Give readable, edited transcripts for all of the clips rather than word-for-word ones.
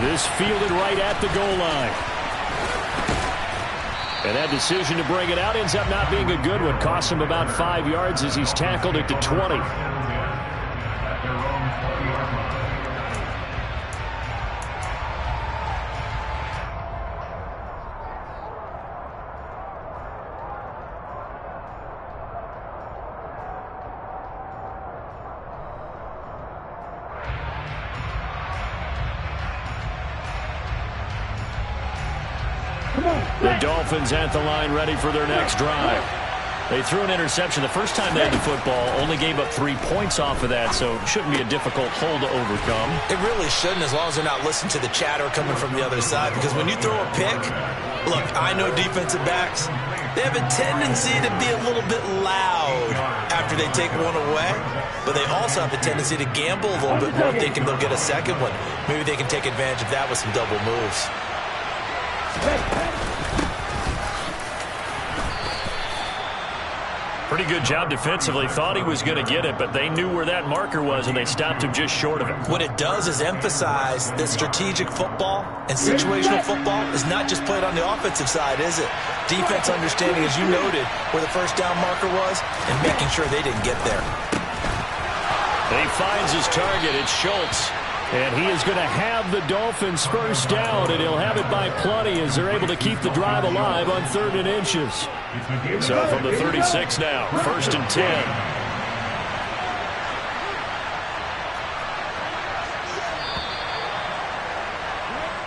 This fielded right at the goal line. And that decision to bring it out ends up not being a good one. Costs him about 5 yards as he's tackled at the 20. The Dolphins at the line ready for their next drive. They threw an interception the first time they had the football, only gave up 3 points off of that, so it shouldn't be a difficult hole to overcome. It really shouldn't, as long as they're not listening to the chatter coming from the other side, because when you throw a pick, look, I know defensive backs, they have a tendency to be a little bit loud after they take one away, but they also have a tendency to gamble a little bit more thinking they'll get a second one. Maybe they can take advantage of that with some double moves. Pretty good job defensively. Thought he was going to get it, but they knew where that marker was, and they stopped him just short of it. What it does is emphasize that strategic football and situational football is not just played on the offensive side, is it? Defense understanding, as you noted, where the first down marker was and making sure they didn't get there. He finds his target. It's Schultz. And he is going to have the Dolphins first down, and he'll have it by plenty as they're able to keep the drive alive on 3rd and inches. So from the 36 now, 1st and 10.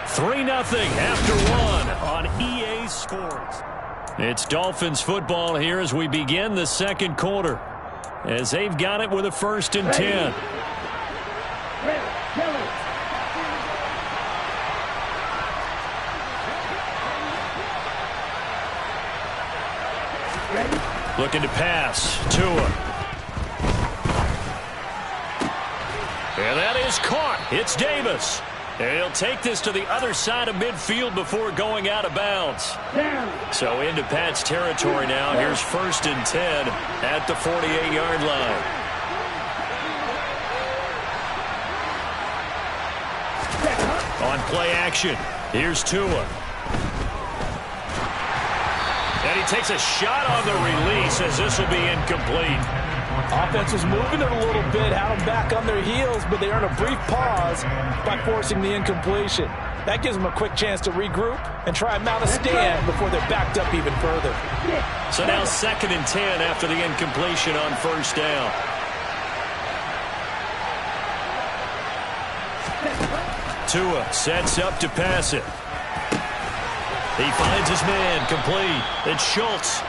$3-0 after 1 on EA Sports. It's Dolphins football here as we begin the second quarter, as they've got it with a 1st and 10. Looking to pass. Tua. And that is caught. It's Davis. And he'll take this to the other side of midfield before going out of bounds. So into Pat's territory now. Here's 1st and 10 at the 48-yard line. On play action, here's Tua. And he takes a shot on the release as this will be incomplete. Offense was moving it a little bit, had them back on their heels, but they earn a brief pause by forcing the incompletion. That gives them a quick chance to regroup and try and mount a stand before they're backed up even further. So now 2nd and 10 after the incompletion on 1st down. Tua sets up to pass it. He finds his man, complete. It's Schultz.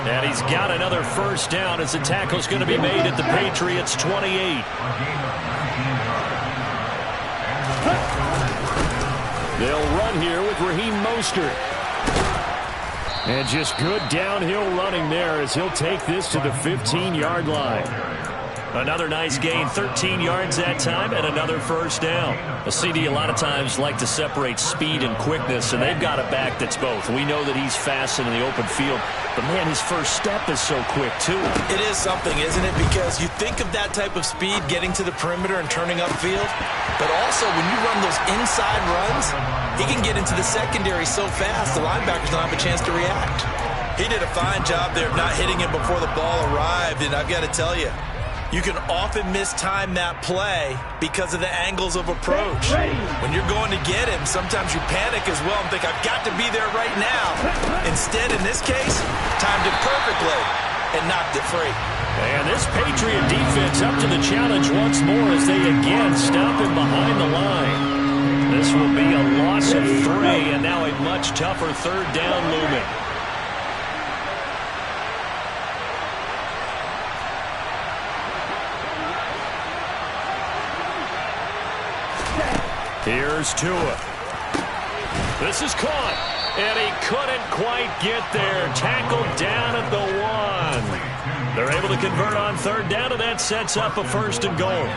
And he's got another 1st down as the tackle's going to be made at the Patriots' 28. They'll run here with Raheem Mostert. And just good downhill running there as he'll take this to the 15-yard line. Another nice gain, 13 yards that time, and another 1st down. A CD a lot of times like to separate speed and quickness, and they've got a back that's both. We know that he's fast in the open field, but, man, his first step is so quick, too. It is something, isn't it? Because you think of that type of speed getting to the perimeter and turning upfield, but also when you run those inside runs, he can get into the secondary so fast the linebackers don't have a chance to react. He did a fine job there of not hitting him before the ball arrived, and I've got to tell you, you can often mistime that play because of the angles of approach. When you're going to get him, sometimes you panic as well and think, I've got to be there right now. Instead, in this case, timed it perfectly and knocked it free. And this Patriot defense up to the challenge once more as they again stop him behind the line. This will be a loss of 3, and now a much tougher 3rd down looming. Here's Tua. This is caught, and he couldn't quite get there. Tackled down at the 1. They're able to convert on 3rd down, and that sets up a 1st and goal.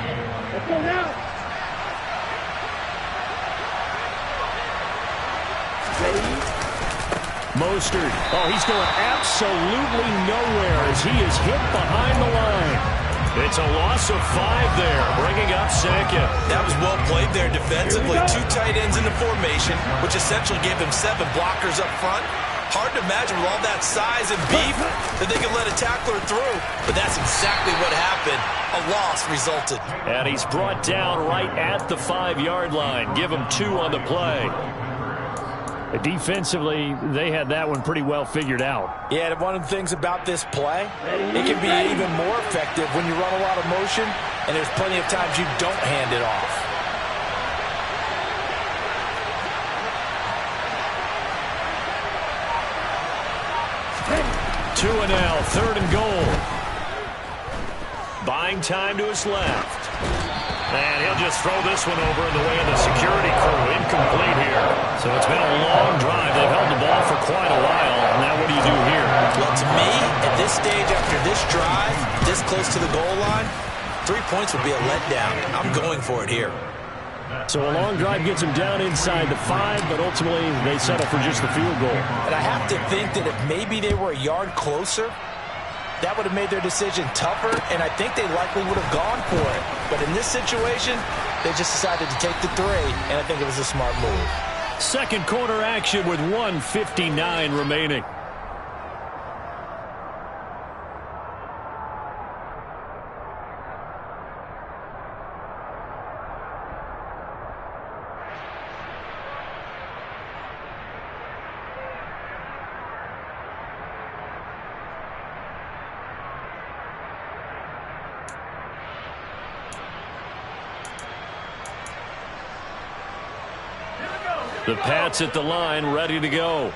Mostert. Oh, he's going absolutely nowhere as he is hit behind the line. It's a loss of 5 there, bringing up up second. That was well played there defensively. 2 tight ends in the formation, which essentially gave them 7 blockers up front. Hard to imagine with all that size and beef that they could let a tackler through. But that's exactly what happened. A loss resulted. And he's brought down right at the 5-yard line. Give him 2 on the play. Defensively, they had that one pretty well figured out. Yeah, and one of the things about this play, it can be even more effective when you run a lot of motion, and there's plenty of times you don't hand it off. Two and now, 3rd and goal. Buying time to his left. And he'll just throw this one over in the way of the security crew. Incomplete here. So it's been a long drive. They've held the ball for quite a while. Now what do you do here? Well, to me, at this stage after this drive, this close to the goal line, 3 points would be a letdown. I'm going for it here. So a long drive gets them down inside the 5, but ultimately they settle for just the field goal. And I have to think that if maybe they were a yard closer, that would have made their decision tougher, and I think they likely would have gone for it. But in this situation, they just decided to take the 3, and I think it was a smart move. Second quarter action with 1:59 remaining. The Pats at the line, ready to go.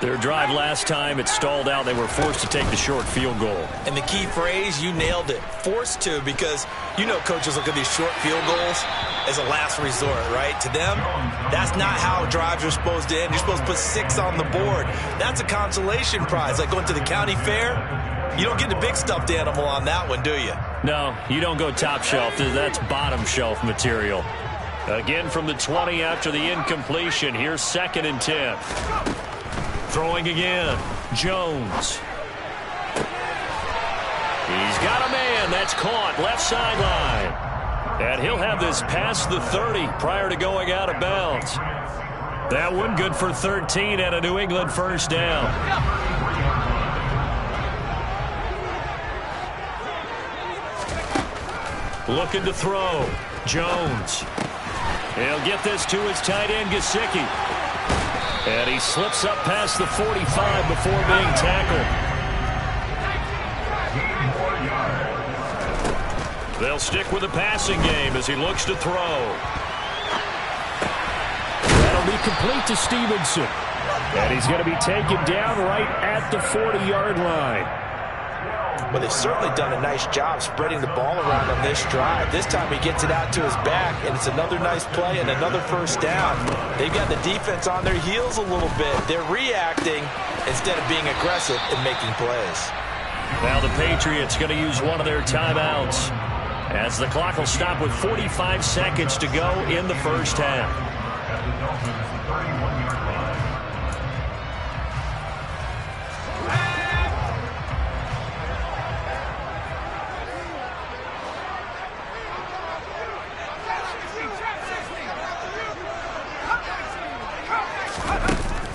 Their drive last time, it stalled out. They were forced to take the short field goal. And the key phrase, you nailed it. Forced to, because you know coaches look at these short field goals as a last resort, right? To them, that's not how drives are supposed to end. You're supposed to put 6 on the board. That's a consolation prize, like going to the county fair. You don't get the big stuffed animal on that one, do you? No, you don't go top shelf. That's bottom shelf material. Again from the 20 after the incompletion. Here's 2nd and 10. Throwing again. Jones. He's got a man. That's caught. Left sideline. And he'll have this past the 30 prior to going out of bounds. That one good for 13 and a New England first down. Looking to throw. Jones. He'll get this to his tight end, Gesicki. And he slips up past the 45 before being tackled. They'll stick with the passing game as he looks to throw. That'll be complete to Stevenson. And he's going to be taken down right at the 40-yard line. Well, they've certainly done a nice job spreading the ball around on this drive. This time he gets it out to his back, and it's another nice play and another first down. They've got the defense on their heels a little bit. They're reacting instead of being aggressive and making plays. Now the Patriots going to use one of their timeouts as the clock will stop with 45 seconds to go in the first half.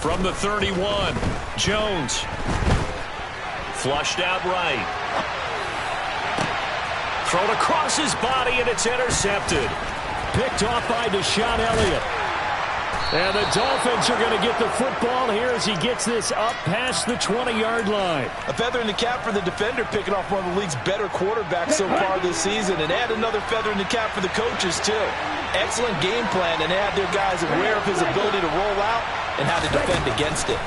From the 31, Jones. Flushed out right. Thrown across his body, and it's intercepted. Picked off by Deshaun Elliott. And the Dolphins are going to get the football here as he gets this up past the 20-yard line. A feather in the cap for the defender, picking off one of the league's better quarterbacks so far this season. And add another feather in the cap for the coaches, too. Excellent game plan, and have their guys aware of his ability to roll out and how to defend against it.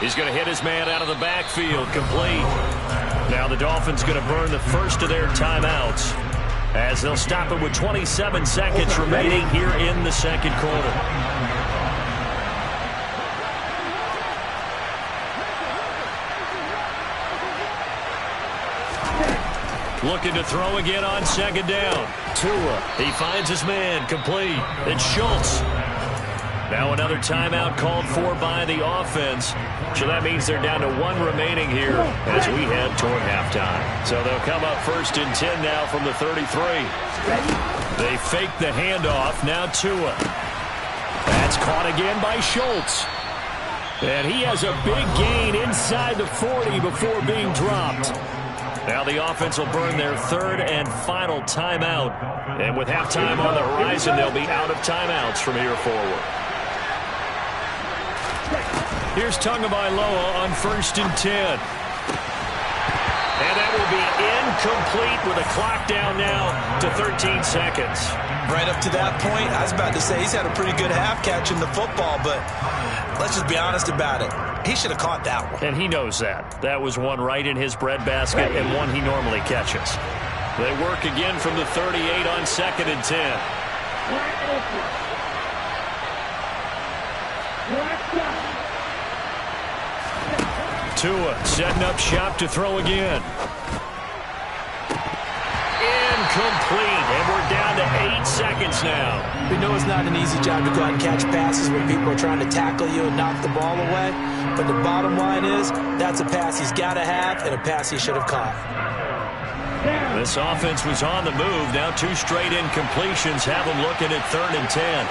He's going to hit his man out of the backfield, complete. Now the Dolphins going to burn the first of their timeouts as they'll stop it with 27 seconds remaining here in the second quarter. Looking to throw again on second down. Tua, he finds his man, complete. It's Schultz. Now another timeout called for by the offense. So that means they're down to 1 remaining here as we head toward halftime. So they'll come up 1st and 10 now from the 33. They fake the handoff. Now Tua. That's caught again by Schultz. And he has a big gain inside the 40 before being dropped. Now the offense will burn their 3rd and final timeout. And with halftime on the horizon, they'll be out of timeouts from here forward. Here's Tagovailoa on 1st and 10. And that will be incomplete with a clock down now to 13 seconds. Right up to that point, I was about to say he's had a pretty good half catching the football, but let's just be honest about it. He should have caught that one. And he knows that. That was one right in his breadbasket and one he normally catches. They work again from the 38 on 2nd and 10. Tua setting up shop to throw again. Incomplete, and we're down to 8 seconds now. We know it's not an easy job to go out and catch passes when people are trying to tackle you and knock the ball away. But the bottom line is, that's a pass he's got to have and a pass he should have caught. This offense was on the move. Now 2 straight incompletions have them looking at 3rd and 10.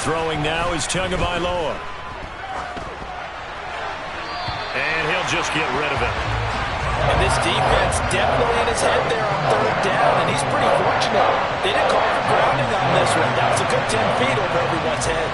Throwing now is Tagovailoa. And he'll just get rid of it. And this defense definitely in his head there on 3rd down, and he's pretty fortunate. They didn't call for grounding on this one. That was a good 10 feet over everyone's head.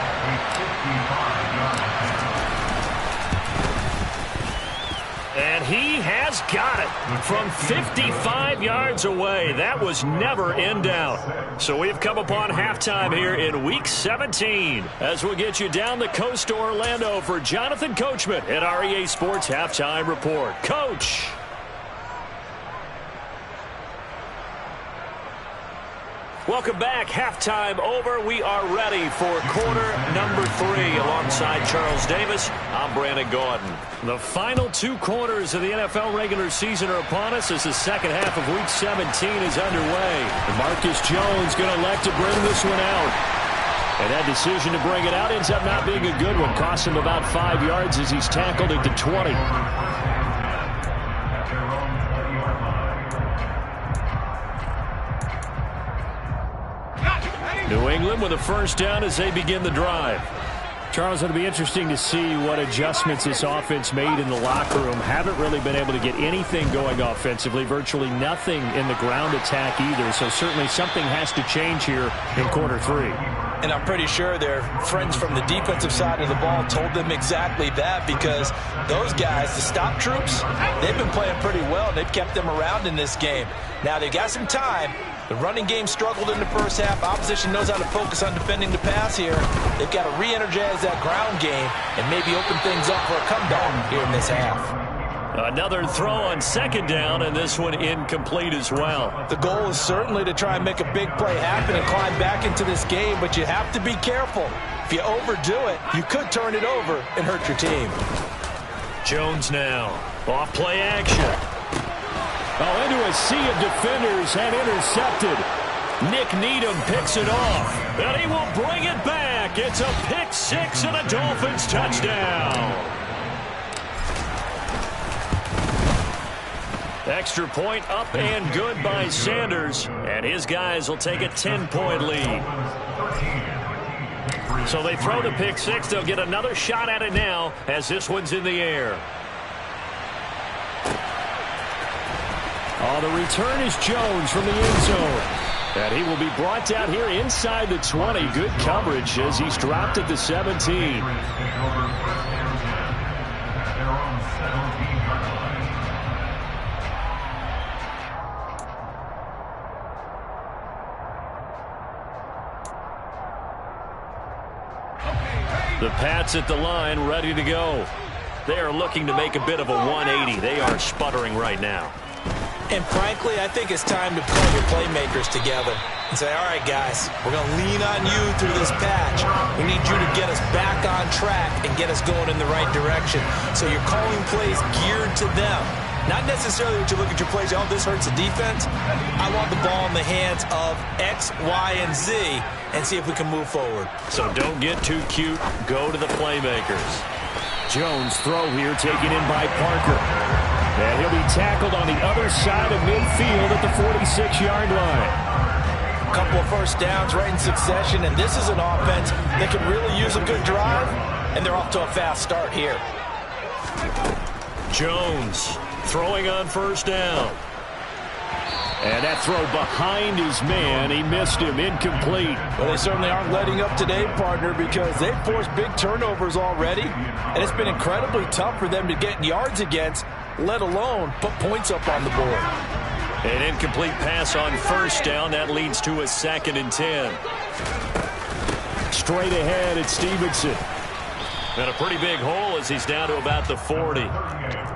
And he has got it from 55 yards away. That was never in doubt. So we've come upon halftime here in Week 17 as we'll get you down the coast to Orlando for Jonathan Coachman at our EA Sports Halftime Report. Coach. Welcome back. Halftime over. We are ready for quarter number 3. Alongside Charles Davis, I'm Brandon Gaudin. The final 2 quarters of the NFL regular season are upon us as the second half of Week 17 is underway. And Marcus Jones going to elect to bring this one out. And that decision to bring it out ends up not being a good one. Cost him about 5 yards as he's tackled at the 20. New England with a first down as they begin the drive. Charles, it'll be interesting to see what adjustments this offense made in the locker room. Haven't really been able to get anything going offensively. Virtually nothing in the ground attack either. So certainly something has to change here in quarter 3. And I'm pretty sure their friends from the defensive side of the ball told them exactly that, because those guys, the stop troops, they've been playing pretty well. They've kept them around in this game. Now they've got some time. The running game struggled in the first half. Opposition knows how to focus on defending the pass here. They've got to re-energize that ground game and maybe open things up for a comeback here in this half. Another throw on 2nd down, and this one incomplete as well. The goal is certainly to try and make a big play happen and climb back into this game, but you have to be careful. If you overdo it, you could turn it over and hurt your team. Jones now. Off play action. Oh, into a sea of defenders and intercepted. Nick Needham picks it off. And he will bring it back. It's a pick 6 and a Dolphins touchdown. Extra point up and good by Sanders. And his guys will take a 10-point lead. So they throw the pick 6. They'll get another shot at it now as this one's in the air. Oh, the return is Jones from the end zone. And he will be brought down here inside the 20. Good coverage as he's dropped at the 17. The Pats at the line, ready to go. They are looking to make a bit of a 180. They are sputtering right now. And frankly, I think it's time to pull your playmakers together and say, all right, guys, we're going to lean on you through this patch. We need you to get us back on track and get us going in the right direction. So you're calling plays geared to them. Not necessarily what you look at your plays, oh, this hurts the defense. I want the ball in the hands of X, Y, and Z and see if we can move forward. So don't get too cute. Go to the playmakers. Jones throw here taken in by Parker. And he'll be tackled on the other side of midfield at the 46-yard line. A couple of first downs right in succession, and this is an offense that can really use a good drive, and they're off to a fast start here. Jones throwing on first down. And that throw behind his man. He missed him. Incomplete. Well, they certainly aren't letting up today, partner, because they've forced big turnovers already, and it's been incredibly tough for them to get yards against, let alone put points up on the board. An incomplete pass on first down. That leads to a 2nd and 10. Straight ahead, it's Stevenson. And a pretty big hole as he's down to about the 40.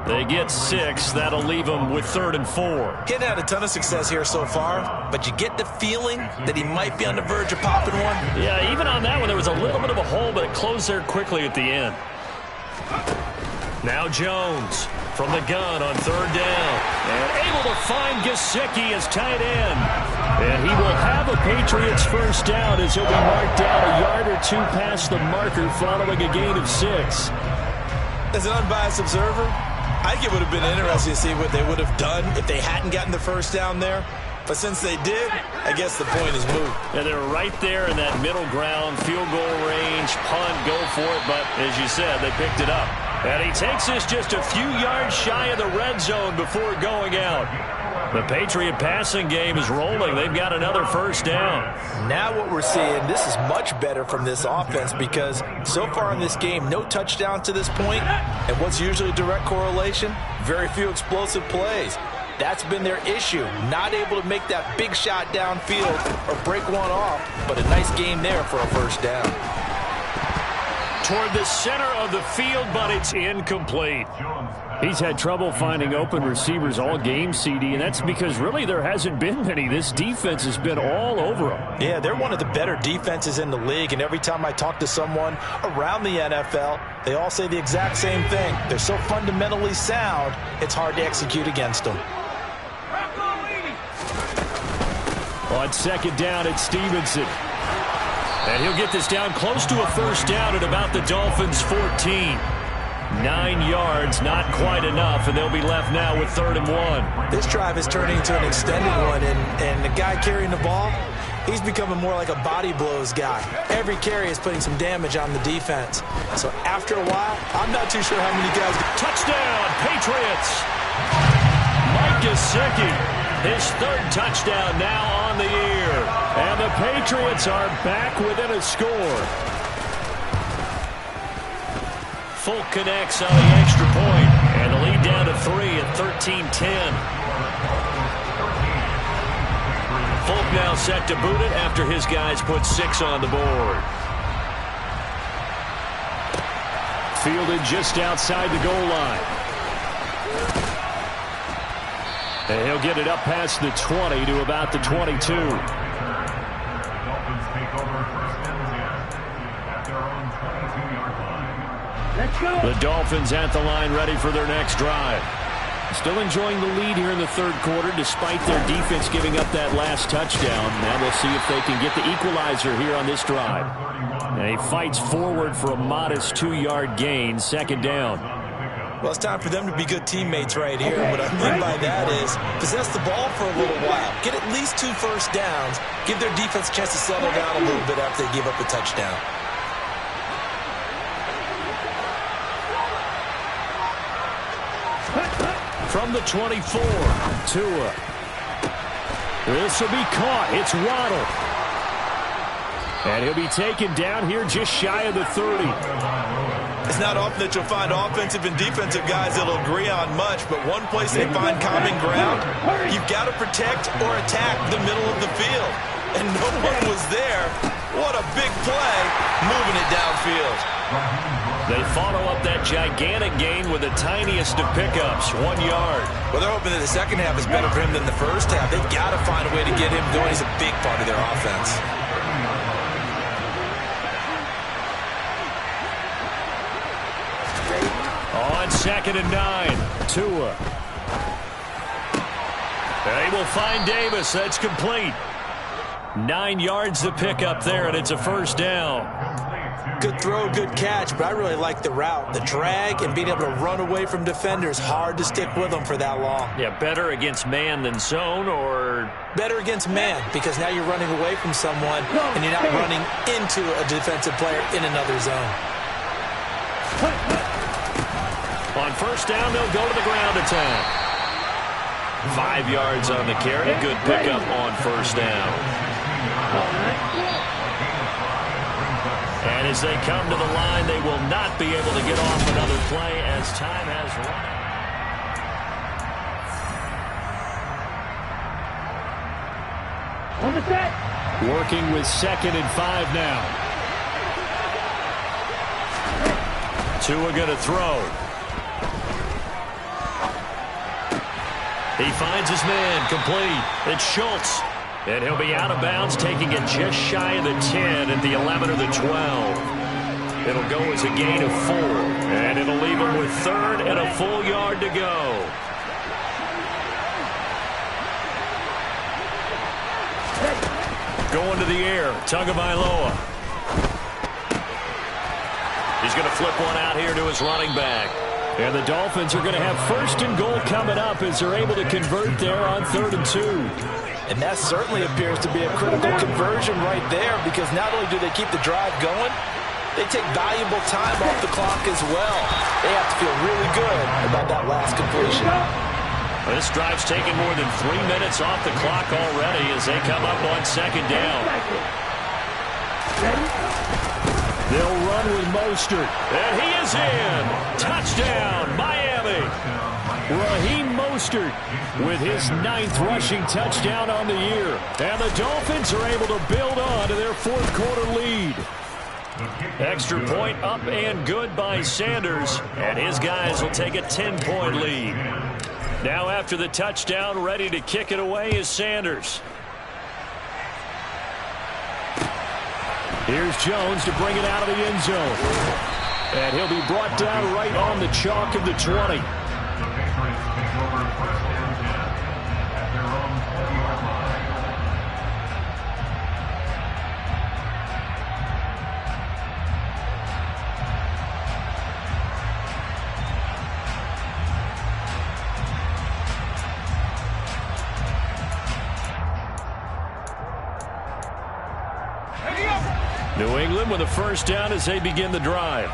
They get 6. That'll leave him with 3rd and 4. He hadn't had a ton of success here so far, but you get the feeling that he might be on the verge of popping one. Yeah, even on that one, there was a little bit of a hole, but it closed there quickly at the end. Now Jones from the gun on 3rd down. And able to find Gesicki as tight end. And he will have a Patriots first down as he'll be marked down a yard or 2 past the marker following a gain of 6. As an unbiased observer, I think it would have been interesting to see what they would have done if they hadn't gotten the first down there. But since they did, I guess the point is moot. And they're right there in that middle ground, field goal range, punt, go for it. But as you said, they picked it up. And he takes us just a few yards shy of the red zone before going out. The Patriot passing game is rolling. They've got another first down. Now what we're seeing, this is much better from this offense because so far in this game, no touchdown to this point. And what's usually a direct correlation? Very few explosive plays. That's been their issue. Not able to make that big shot downfield or break one off, but a nice game there for a first down. Toward the center of the field, but it's incomplete. He's had trouble finding open receivers all game, CD, and that's because really there hasn't been many. This defense has been all over them. Yeah, they're one of the better defenses in the league, and every time I talk to someone around the NFL, they all say the exact same thing. They're so fundamentally sound, it's hard to execute against them. On 2nd down, it's Stevenson. And he'll get this down close to a first down at about the Dolphins' 14. 9 yards, not quite enough, and they'll be left now with 3rd and 1. This drive is turning into an extended one, and the guy carrying the ball, he's becoming more like a body blows guy. Every carry is putting some damage on the defense. So after a while, I'm not too sure how many guys... Touchdown, Patriots! Mike Gesicki, his 3rd touchdown now on the year. And the Patriots are back within a score. Folk connects on the extra point, and the lead down to 3 at 13-10. Folk now set to boot it after his guys put 6 on the board. Fielded just outside the goal line. And he'll get it up past the 20 to about the 22. The Dolphins at the line ready for their next drive. Still enjoying the lead here in the 3rd quarter despite their defense giving up that last touchdown. Now we'll see if they can get the equalizer here on this drive. And he fights forward for a modest 2-yard gain, 2nd down. Well, it's time for them to be good teammates right here. What I mean by that is possess the ball for a little while. Get at least 2 first downs. Give their defense a chance to settle down a little bit after they give up a touchdown. From the 24, Tua. This will be caught. It's Waddle. And he'll be taken down here just shy of the 30. It's not often that you'll find offensive and defensive guys that'll agree on much, but one place they find common ground, you've got to protect or attack the middle of the field. And no one was there. What a big play, moving it downfield. They follow up that gigantic gain with the tiniest of pickups, 1 yard. Well, they're hoping that the second half is better for him than the first half. They've got to find a way to get him going. He's a big part of their offense. On 2nd and 9, Tua. They will find Davis. That's complete. 9 yards to pick up there, and it's a first down. Good throw, good catch, but I really like the route. The drag and being able to run away from defenders, hard to stick with them for that long. Yeah, better against man than zone, or? Better against man, because now you're running away from someone and you're not running into a defensive player in another zone. On first down, they'll go to the ground attack. 5 yards on the carry. Good pickup on first down. And as they come to the line, they will not be able to get off another play as time has run out. On the set. Working with 2nd and 5 now. Tua going to throw. He finds his man, complete. It's Schultz. And he'll be out of bounds, taking it just shy of the 10 at the 11 or the 12. It'll go as a gain of 4. And it'll leave him with 3rd and a full yard to go. Going to the air, Tagovailoa. He's going to flip one out here to his running back. And the Dolphins are going to have 1st and goal coming up as they're able to convert there on 3rd and 2. And that certainly appears to be a critical conversion right there, because not only do they keep the drive going, they take valuable time off the clock as well. They have to feel really good about that last completion. This drive's taken more than 3 minutes off the clock already as they come up on 2nd down. They'll run with Mostert. And he is in. Touchdown, Miami. Raheem Mostert with his 9th rushing touchdown on the year. And the Dolphins are able to build on to their 4th quarter lead. Extra point up and good by Sanders. And his guys will take a 10-point lead. Now after the touchdown, ready to kick it away is Sanders. Here's Jones to bring it out of the end zone. And he'll be brought down right on the chalk of the 20. New England with a first down as they begin the drive.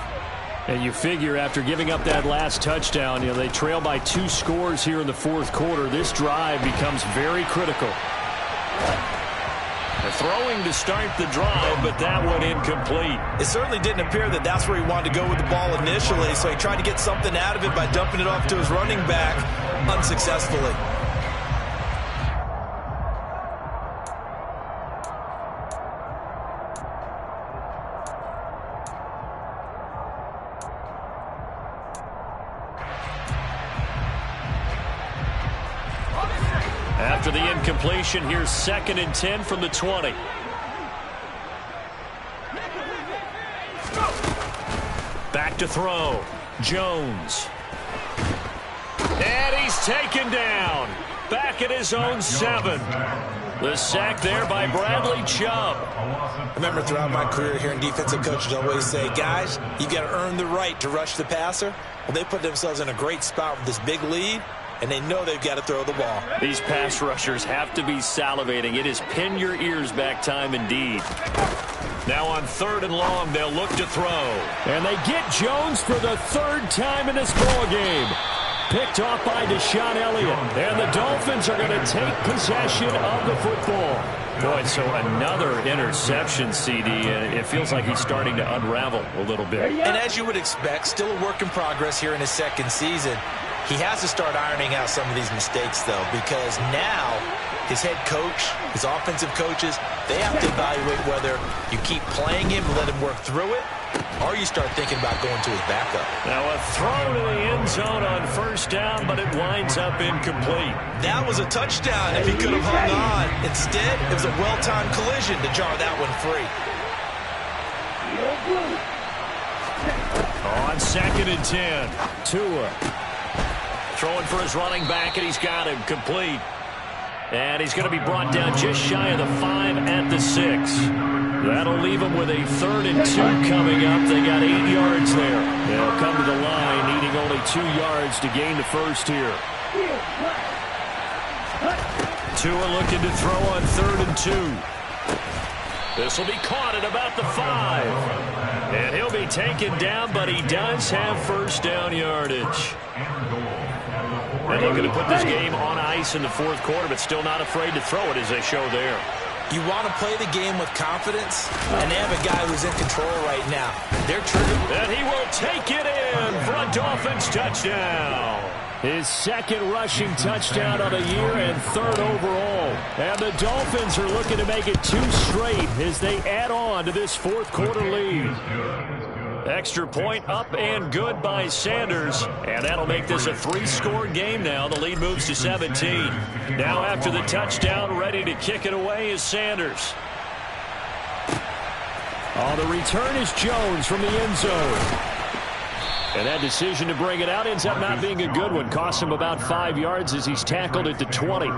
And you figure after giving up that last touchdown, they trail by 2 scores here in the 4th quarter. This drive becomes very critical. They're throwing to start the drive, but that one incomplete. It certainly didn't appear that that's where he wanted to go with the ball initially, so he tried to get something out of it by dumping it off to his running back unsuccessfully. After the incompletion, here's 2nd and 10 from the 20. Back to throw. Jones. And he's taken down. Back at his own 7. The sack there by Bradley Chubb. I remember throughout my career hearing defensive coaches always say, guys, you got to earn the right to rush the passer. Well, they put themselves in a great spot with this big lead, and they know they've got to throw the ball. These pass rushers have to be salivating. It is pin your ears back time indeed. Now on 3rd and long, they'll look to throw. And they get Jones for the 3rd time in this ballgame. Picked off by Deshaun Elliott. And the Dolphins are going to take possession of the football. Boy, so another interception, CD. It feels like he's starting to unravel a little bit. And as you would expect, still a work in progress here in his 2nd season. He has to start ironing out some of these mistakes, though, because now his head coach, his offensive coaches, they have to evaluate whether you keep playing him and let him work through it, or you start thinking about going to his backup. Now a throw to the end zone on 1st down, but it winds up incomplete. That was a touchdown if he could have hung on. Instead, it was a well-timed collision to jar that one free. On 2nd and 10, Tua Throwing for his running back, and he's got him complete. And he's going to be brought down just shy of the 5 at the 6. That'll leave him with a 3rd and 2 coming up. They got 8 yards there. They'll come to the line, needing only 2 yards to gain the first here. Tua looking to throw on 3rd and 2. This will be caught at about the 5. And he'll be taken down, but he does have first down yardage. And looking to put this game on ice in the 4th quarter, but still not afraid to throw it as they show there. You want to play the game with confidence, and they have a guy who's in control right now. They're triggered. And he will take it in for a Dolphins touchdown. His 2nd rushing touchdown of the year and 3rd overall. And the Dolphins are looking to make it 2 straight as they add on to this 4th quarter lead. Extra point up and good by Sanders. And that'll make this a 3-score game now. The lead moves to 17. Now after the touchdown, ready to kick it away is Sanders. Oh, the return is Jones from the end zone. And that decision to bring it out ends up not being a good one. Costs him about 5 yards as he's tackled at the 20.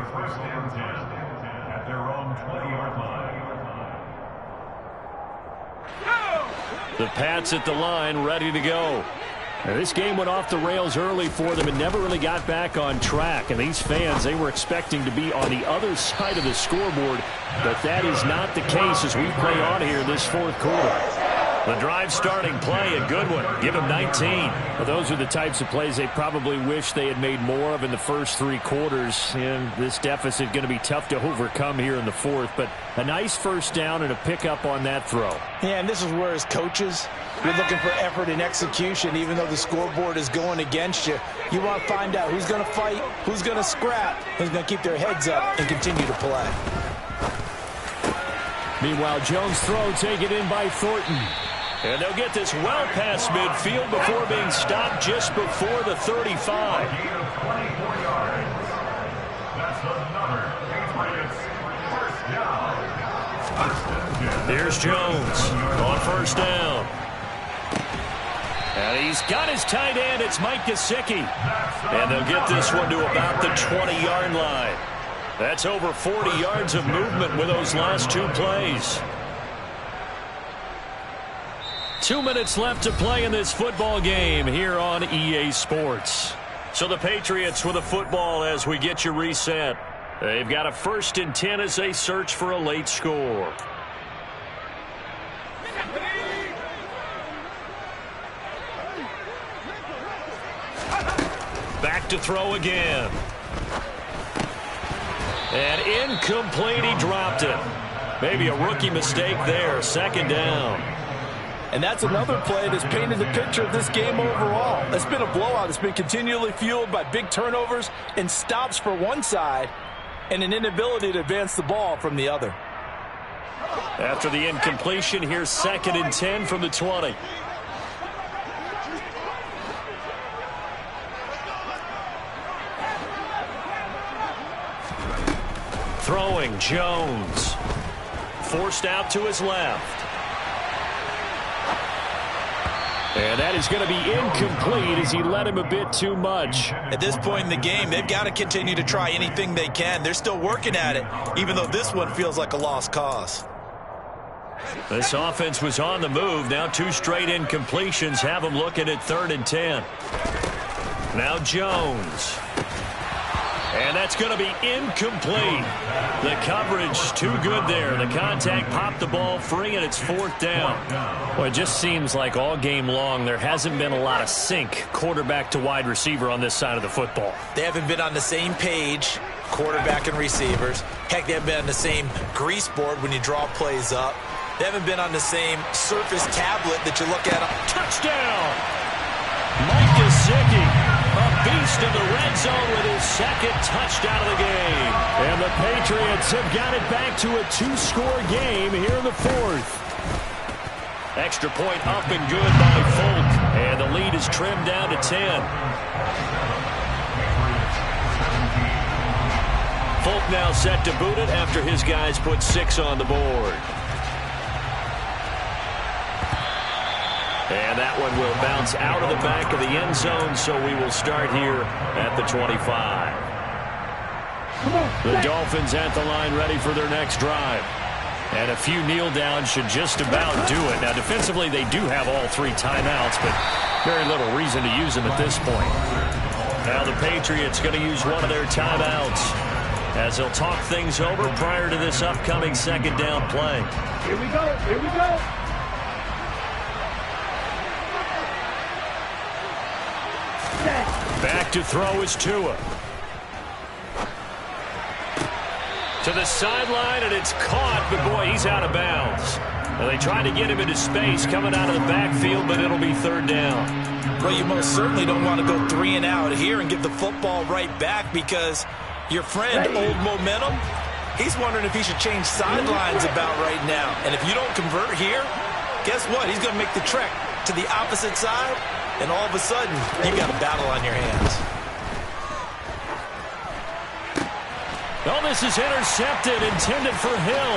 The Pats at the line, ready to go. Now, this game went off the rails early for them and never really got back on track. And these fans, they were expecting to be on the other side of the scoreboard. But that is not the case as we play on here this 4th quarter. The drive starting play, a good one. Give him 19. Well, those are the types of plays they probably wish they had made more of in the first 3 quarters. And this deficit going to be tough to overcome here in the 4th. But a nice first down and a pickup on that throw. Yeah, and this is where as coaches, you're looking for effort and execution. Even though the scoreboard is going against you, you want to find out who's going to fight, who's going to scrap, who's going to keep their heads up and continue to play. Meanwhile, Jones' throw taken in by Thornton. And they'll get this well past midfield before being stopped just before the 35. Here's Jones on first down. And he's got his tight end. It's Mike Gesicki. And they'll get this one to about the 20-yard line. That's over 40 yards of movement with those last 2 plays. 2 minutes left to play in this football game here on EA Sports. So the Patriots with a football as we get you reset. They've got a 1st and 10 as they search for a late score. Back to throw again. And incomplete, he dropped it. Maybe a rookie mistake there, 2nd down. And that's another play that's painted the picture of this game overall. It's been a blowout. It's been continually fueled by big turnovers and stops for one side and an inability to advance the ball from the other. After the incompletion, here's 2nd and 10 from the 20. Throwing, Jones. Forced out to his left. And that is going to be incomplete as he led him a bit too much. At this point in the game, they've got to continue to try anything they can. They're still working at it, even though this one feels like a lost cause. This offense was on the move. Now 2 straight incompletions have them looking at 3rd and 10. Now Jones. And that's going to be incomplete. The coverage too good there. The contact popped the ball free, and it's 4th down. Well, it just seems like all game long there hasn't been a lot of sync quarterback to wide receiver on this side of the football. They haven't been on the same page, quarterback and receivers. Heck, they haven't been on the same grease board when you draw plays up. They haven't been on the same surface tablet that you look at. Touchdown! Mike Gesicki. A beast in the red zone with his 2nd touchdown of the game. And the Patriots have got it back to a 2-score game here in the 4th. Extra point up and good by Folk. And the lead is trimmed down to 10. Folk now set to boot it after his guys put 6 on the board. And that one will bounce out of the back of the end zone, so we will start here at the 25. The Dolphins at the line ready for their next drive. And a few kneel downs should just about do it. Now, defensively, they do have all 3 timeouts, but very little reason to use them at this point. Now the Patriots going to use one of their timeouts as they'll talk things over prior to this upcoming second down play. Here we go. Here we go. Back to throw is Tua. To the sideline, and it's caught, but boy, he's out of bounds. Well, they tried to get him into space coming out of the backfield, but it'll be third down. Well, you most certainly don't want to go 3 and out here and give the football right back because your friend, Old Momentum, he's wondering if he should change sidelines about right now. And if you don't convert here, guess what? He's going to make the trek to the opposite side, and all of a sudden, you got a battle on your hands. Oh, this is intercepted, intended for Hill.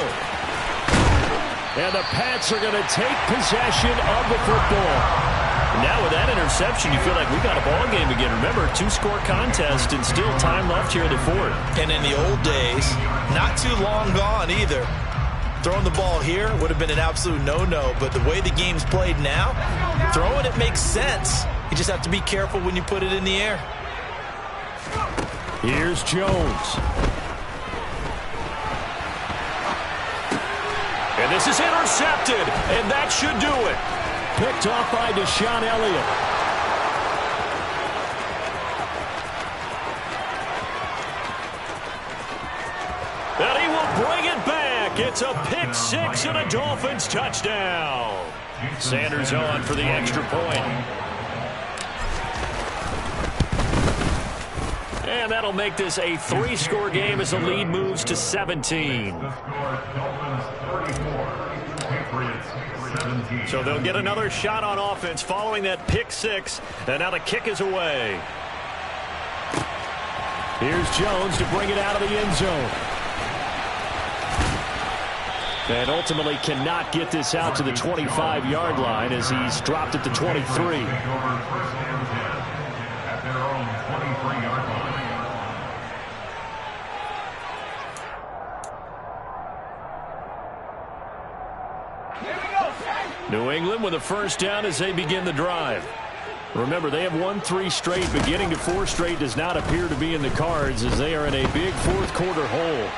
And the Pats are going to take possession of the football. Now with that interception, you feel like we got a ball game again. Remember, 2-score contest and still time left here in the fourth. And in the old days, not too long gone either. Throwing the ball here would have been an absolute no-no, but the way the game's played now, throwing it makes sense. You just have to be careful when you put it in the air. Here's Jones. And this is intercepted, and that should do it. Picked off by Deshaun Elliott. And he will bring it back. It's a pick 6 and a Dolphins touchdown. Sanders on for the extra point. And that'll make this a 3-score game as the lead moves to 17. So they'll get another shot on offense following that pick 6. And now the kick is away. Here's Jones to bring it out of the end zone. And ultimately cannot get this out to the 25-yard line as he's dropped at the 23. New England with a first down as they begin the drive. Remember, they have won 3 straight, but getting to 4 straight does not appear to be in the cards as they are in a big fourth-quarter hole.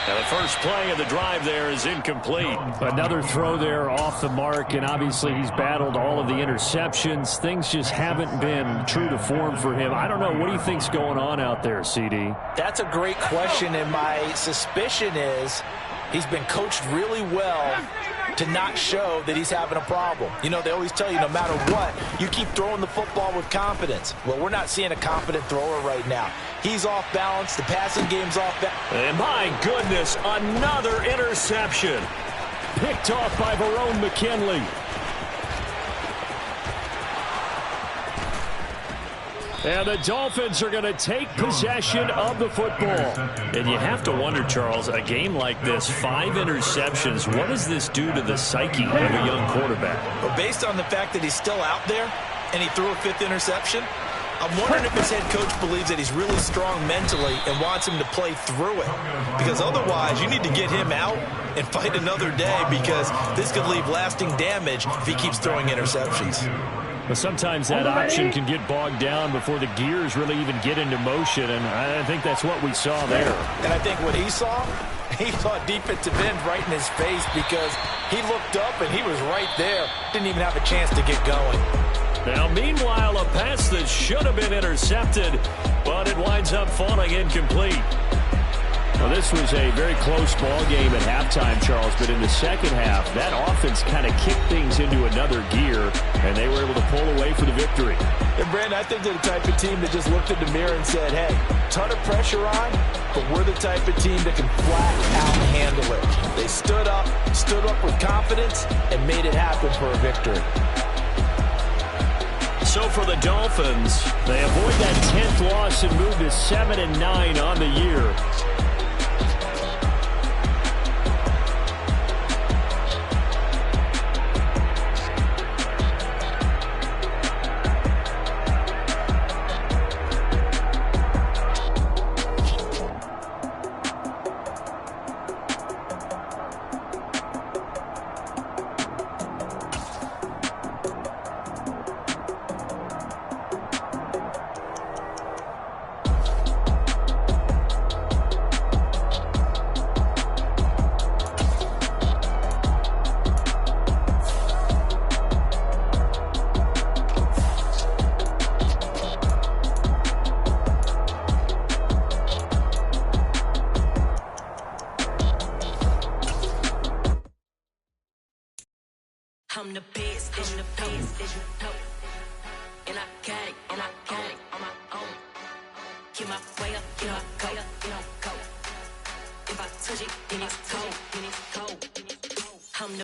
Now the first play of the drive there is incomplete. Another throw there off the mark, and obviously he's battled all of the interceptions. Things just haven't been true to form for him. I don't know. What do you think's going on out there, CD? That's a great question, and my suspicion is he's been coached really well to not show that he's having a problem. You know, they always tell you no matter what, you keep throwing the football with confidence. Well, we're not seeing a confident thrower right now. He's off balance. The passing game's off balance. And my goodness, another interception. Picked off by Verone McKinley. And the Dolphins are going to take possession of the football. And you have to wonder, Charles, a game like this, 5 interceptions, what does this do to the psyche of a young quarterback? Well, based on the fact that he's still out there and he threw a 5th interception, I'm wondering if his head coach believes that he's really strong mentally and wants him to play through it. Because otherwise, you need to get him out and fight another day because this could leave lasting damage if he keeps throwing interceptions. But sometimes that option can get bogged down before the gears really even get into motion, and I think that's what we saw there. And I think what he saw defensive end right in his face because he looked up and he was right there. Didn't even have a chance to get going. Now, meanwhile, a pass that should have been intercepted, but it winds up falling incomplete. Well, this was a very close ball game at halftime, Charles, but in the second half, that offense kind of kicked things into another gear, and they were able to pull away for the victory. And, Brandon, I think they're the type of team that just looked in the mirror and said, hey, ton of pressure on, but we're the type of team that can flat out handle it. They stood up with confidence, and made it happen for a victory. So for the Dolphins, they avoid that 10th loss and move to 7-9 on the year. from the past.